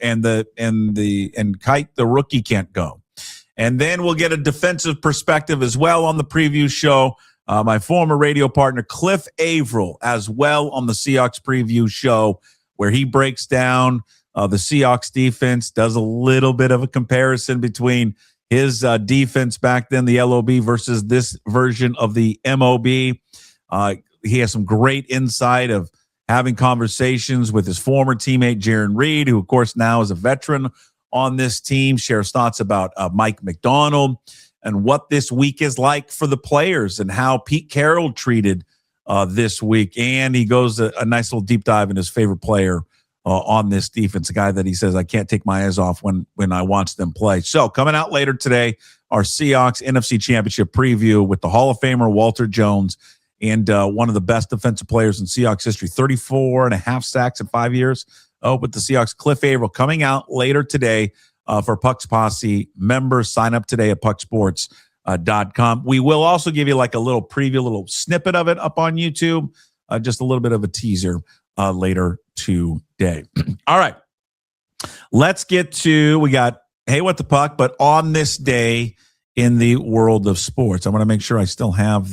Kite the rookie can't go. And then we'll get a defensive perspective as well on the preview show. My former radio partner Cliff Averill as well on the Seahawks preview show, where he breaks down the Seahawks defense, does a little bit of a comparison between his defense back then, the LOB, versus this version of the MOB. He has some great insight of having conversations with his former teammate, Jaron Reed, who, of course, now is a veteran on this team, shares thoughts about Mike McDonald and what this week is like for the players and how Pete Carroll treated this week. And he goes a nice little deep dive in his favorite player on this defense, a guy that he says, I can't take my eyes off when I watch them play. So coming out later today, our Seahawks NFC Championship preview with the Hall of Famer Walter Jones and one of the best defensive players in Seahawks history, 34.5 sacks in 5 years with the Seahawks, Cliff Averill, coming out later today for Puck's Posse members. Sign up today at pucksports.com. We will also give you like a little preview, a little snippet of it up on YouTube, just a little bit of a teaser later today. All right. Let's get to, we got Hey, What the Puck, but on this day in the world of sports. I want to make sure I still have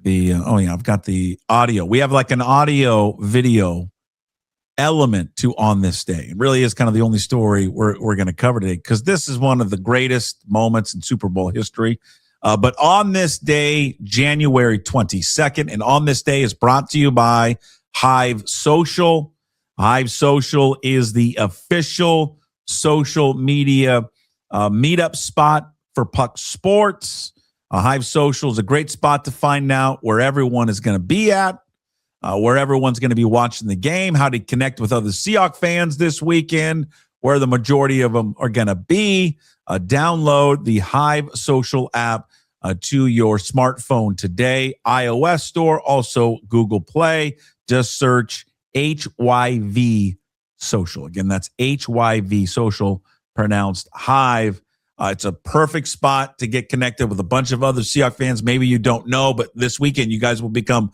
I've got the audio. We have like an audio video element to on this day. It really is kind of the only story we're going to cover today, because this is one of the greatest moments in Super Bowl history. But on this day, January 22nd, and on this day is brought to you by Hive Social. Hive Social is the official social media meetup spot for Puck Sports. Hive Social is a great spot to find out where everyone is going to be at, where everyone's going to be watching the game, how to connect with other Seahawks fans this weekend, where the majority of them are going to be. Download the Hive Social app to your smartphone today. iOS store, also Google Play. Just search HYV Social. Again, that's HYV Social, pronounced Hive. It's a perfect spot to get connected with a bunch of other Seahawks fans. Maybe you don't know, but this weekend you guys will become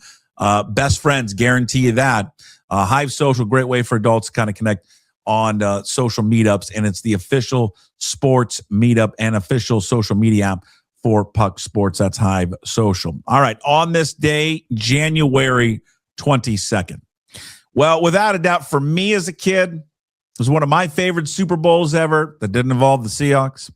best friends. Guarantee you that. Hive Social, great way for adults to kind of connect on social meetups, and it's the official sports meetup and official social media app for Puck Sports. That's Hive Social. All right, on this day, January 22nd. Well, without a doubt, for me as a kid, it was one of my favorite Super Bowls ever that didn't involve the Seahawks.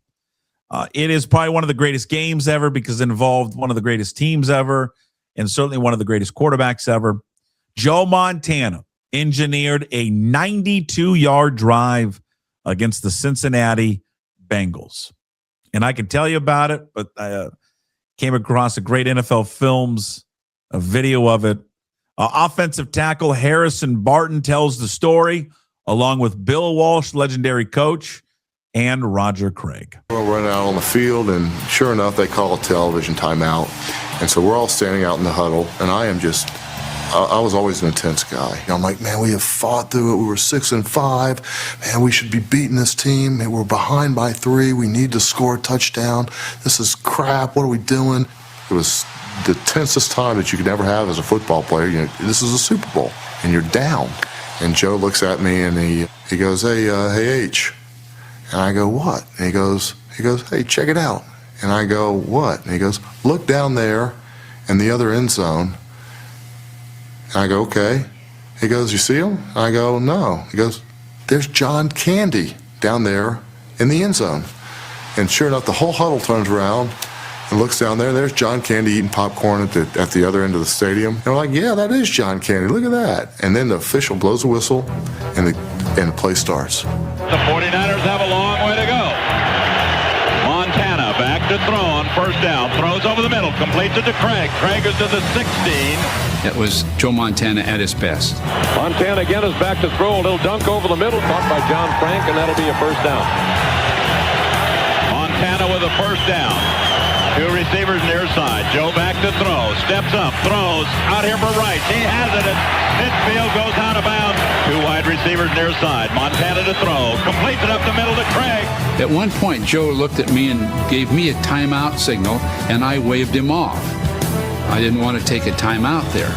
It is probably one of the greatest games ever because it involved one of the greatest teams ever and certainly one of the greatest quarterbacks ever. Joe Montana engineered a 92-yard drive against the Cincinnati Bengals. And I can tell you about it, but I came across a great NFL Films, a video of it. Offensive tackle Harrison Barton tells the story, along with Bill Walsh, legendary coach, and Roger Craig. We're running out on the field, and sure enough, they call a television timeout. And so we're all standing out in the huddle, and I was always an intense guy. I'm like, man, we have fought through it. We were 6-5. Man, we should be beating this team. Man, we're behind by 3. We need to score a touchdown. This is crap. What are we doing? It was the tensest time that you could ever have as a football player. You know, this is a Super Bowl, and you're down. And Joe looks at me, and he goes, hey, H. And I go, what? And he goes, hey, check it out. And I go, what? And he goes, look down there in the other end zone. And I go, okay. He goes, you see him? I go, no. He goes, there's John Candy down there in the end zone. And sure enough, the whole huddle turns around and looks down there. There's John Candy eating popcorn at the other end of the stadium. And we're like, yeah, that is John Candy. Look at that. And then the official blows a whistle, and the play starts. The 49ers have a long way to go. Montana back to throw on first down. Throws over the middle. Completes it to Craig. Craig is to the 16. That was Joe Montana at his best. Montana again is back to throw. A little dunk over the middle. Caught by John Frank, and that'll be a first down. Montana with a first down. 2 receivers near side. Joe back to throw. Steps up. Throws. Out here for Rice. He has it. Midfield goes out of bounds. 2 wide receivers near side. Montana to throw. Completes it up the middle to Craig. At one point, Joe looked at me and gave me a timeout signal, and I waved him off. I didn't want to take a timeout there.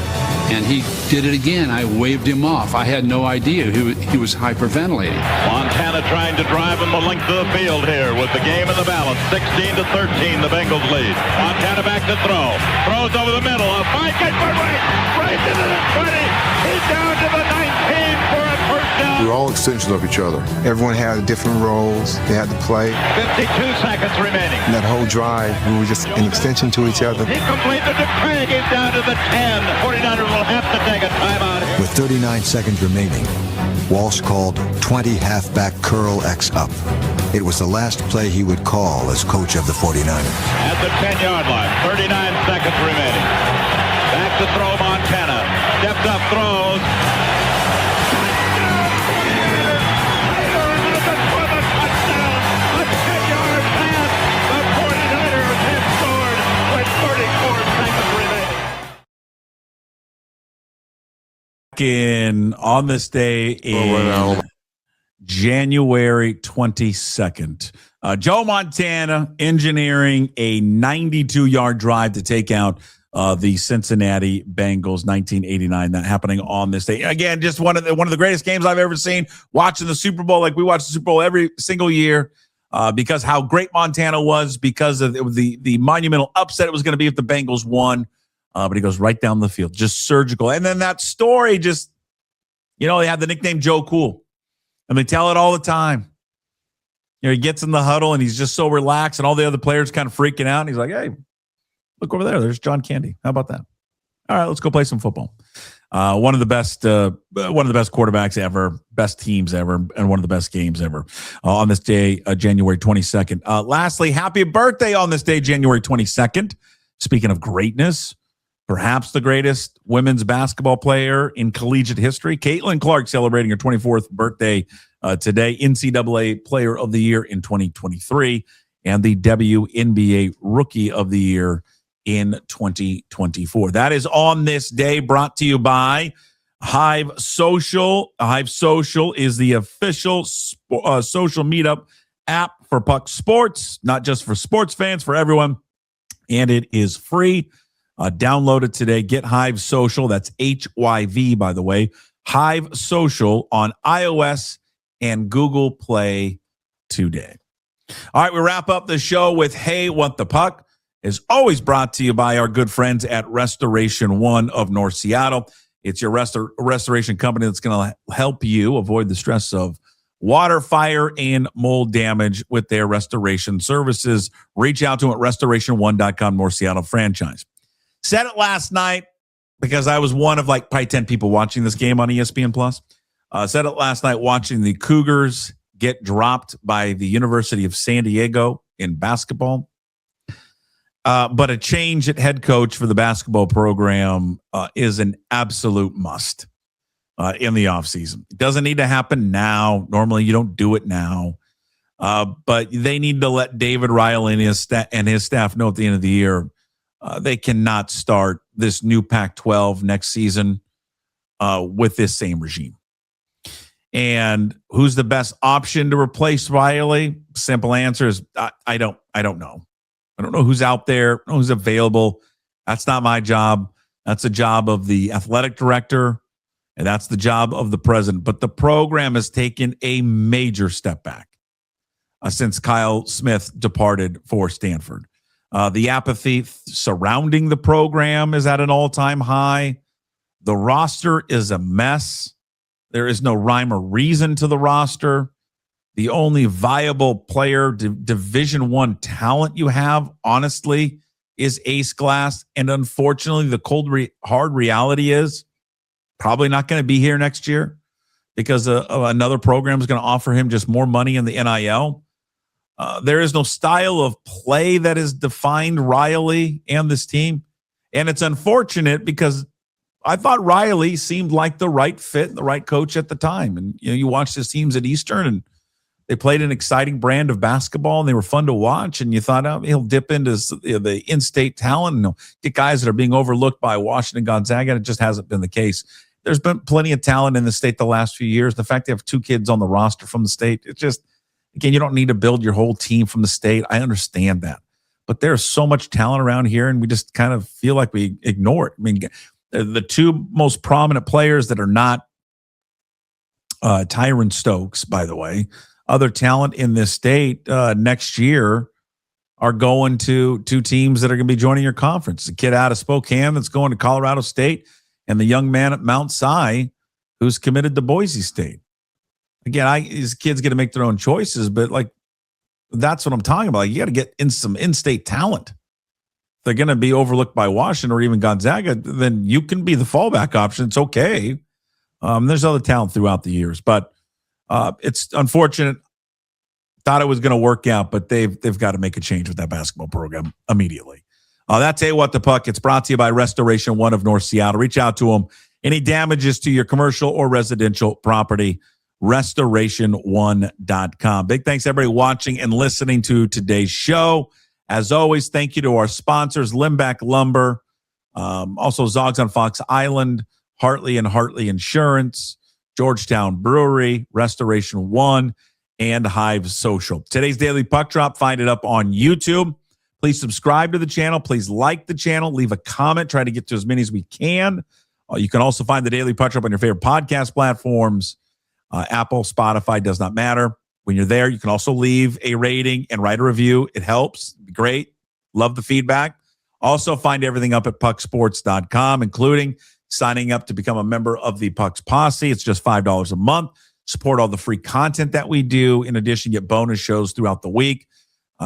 And he did it again. I waved him off. I had no idea he was hyperventilating. Montana trying to drive him the length of the field here with the game in the balance. 16-13, the Bengals lead. Montana back to throw. Throws over the middle. A fine catch by Rice. Rice into the 20. He's down to the 19 for a first down. We were all extensions of each other. Everyone had different roles they had to play. 52 seconds remaining. And that whole drive, we were just an extension to each other. He completes it to Craig. He's down to the 10. 49ers will have to take a timeout here. With 39 seconds remaining, Walsh called 20 halfback curl X up. It was the last play he would call as coach of the 49ers. At the 10-yard line, 39 seconds remaining. Back to throw Montana. Steps up, throws. On this day in January 22nd, Joe Montana engineering a 92-yard drive to take out the Cincinnati Bengals, 1989. That happening on this day. Again, just one of the greatest games I've ever seen. Watching the Super Bowl, like we watch the Super Bowl every single year, because how great Montana was, because of the monumental upset it was going to be if the Bengals won. But he goes right down the field, just surgical. And then that story just, they have the nickname Joe Cool. And they tell it all the time. He gets in the huddle and he's just so relaxed and all the other players kind of freaking out. And he's like, hey, look over there. There's John Candy. How about that? All right, let's go play some football. One of the best quarterbacks ever, best teams ever, and one of the best games ever on this day, January 22nd. Lastly, happy birthday on this day, January 22nd. Speaking of greatness, perhaps the greatest women's basketball player in collegiate history. Caitlin Clark celebrating her 24th birthday today, NCAA Player of the Year in 2023, and the WNBA Rookie of the Year in 2024. That is on this day, brought to you by Hive Social. Hive Social is the official social meetup app for Puck Sports, not just for sports fans, for everyone, and it is free. Download it today. Get Hive Social. That's HYV, by the way. Hive Social on iOS and Google Play today. All right, we wrap up the show with Hey, What the Puck? Is always brought to you by our good friends at Restoration One of North Seattle. It's your restoration company that's going to help you avoid the stress of water, fire, and mold damage with their restoration services. Reach out to them at restoration1.com, North Seattle franchise. Said it last night because I was one of probably 10 people watching this game on ESPN Plus. Said it last night watching the Cougars get dropped by the University of San Diego in basketball. But a change at head coach for the basketball program is an absolute must in the offseason. It doesn't need to happen now. Normally, you don't do it now. But they need to let David Riley and his staff know at the end of the year they cannot start this new Pac-12 next season with this same regime. And who's the best option to replace Riley? Simple answer is I don't know. I don't know who's out there, I don't know who's available. That's not my job. That's the job of the athletic director, and that's the job of the president. But the program has taken a major step back since Kyle Smith departed for Stanford. The apathy surrounding the program is at an all-time high. The roster is a mess. There is no rhyme or reason to the roster. The only viable player, Division I talent you have, honestly, is ace class. And unfortunately, the hard reality is probably not going to be here next year because another program is going to offer him just more money in the NIL. There is no style of play that has defined Riley and this team. And it's unfortunate because I thought Riley seemed like the right fit, the right coach at the time. And you watch his teams at Eastern, and they played an exciting brand of basketball, and they were fun to watch. And you thought, he'll dip into the in-state talent and get guys that are being overlooked by Washington, Gonzaga. And it just hasn't been the case. There's been plenty of talent in the state the last few years. The fact they have 2 kids on the roster from the state, it's just, again, you don't need to build your whole team from the state. I understand that. But there's so much talent around here, and we just kind of feel like we ignore it. I mean, the 2 most prominent players that are not Tyron Stokes, by the way, other talent in this state next year are going to 2 teams that are going to be joining your conference. The kid out of Spokane that's going to Colorado State, and the young man at Mount Si who's committed to Boise State. Again, these kids get to make their own choices, but that's what I'm talking about. You got to get in some in-state talent. If they're going to be overlooked by Washington or even Gonzaga, then you can be the fallback option. It's okay. There's other talent throughout the years, but it's unfortunate. Thought it was going to work out, but they've got to make a change with that basketball program immediately. That's Hey, What the Puck. It's brought to you by Restoration One of North Seattle. Reach out to them. Any damages to your commercial or residential property, restoration1.com. Big thanks to everybody watching and listening to today's show. As always, thank you to our sponsors, Limback Lumber, also Zogs on Fox Island, Hartley and Hartley Insurance, Georgetown Brewery, Restoration One, and Hive Social. Today's Daily Puck Drop, find it up on YouTube. Please subscribe to the channel. Please like the channel. Leave a comment. Try to get to as many as we can. You can also find the Daily Puck Drop on your favorite podcast platforms. Apple, Spotify, does not matter. When you're there, you can also leave a rating and write a review. It helps. Great. Love the feedback. Also, find everything up at pucksports.com, including signing up to become a member of the Pucks Posse. It's just $5 a month. Support all the free content that we do. In addition, you get bonus shows throughout the week.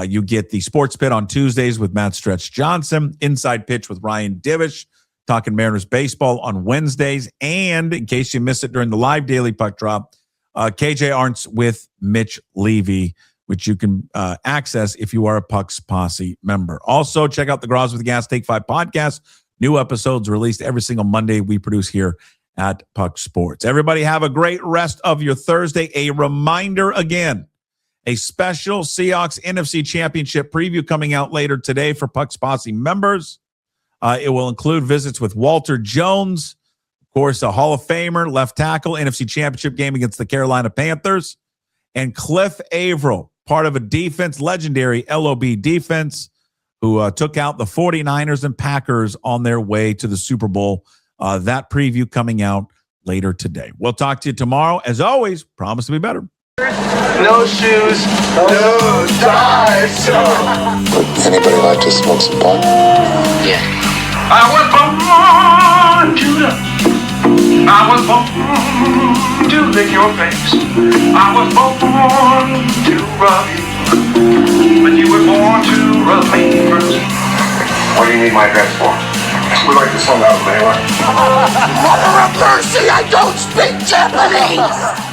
You get the Sports Pit on Tuesdays with Matt Stretch Johnson, Inside Pitch with Ryan Divish, talking Mariners baseball on Wednesdays. And in case you missed it during the live Daily Puck Drop, KJ-Arent with Mitch Levy, which you can access if you are a Pucks Posse member. Also, check out the Groz with the Gas Take 5 podcast, New episodes released every single Monday we produce here at Puck Sports. Everybody have a great rest of your Thursday. A reminder again, a special Seahawks NFC Championship preview coming out later today for Puck's Posse members. It will include visits with Walter Jones, of course, a Hall of Famer, left tackle, NFC Championship game against the Carolina Panthers, and Cliff Averill, part of a defense, legendary LOB defense, who took out the 49ers and Packers on their way to the Super Bowl. That preview coming out later today. We'll talk to you tomorrow. As always, promise to be better. No shoes, no ties. Would anybody like to smoke some pot? Yeah. I was born to lick your face. I was born to rub you, but you were born to rub me first. What do you need my address for? We like to sell out anyway. Mother of mercy, I don't speak Japanese!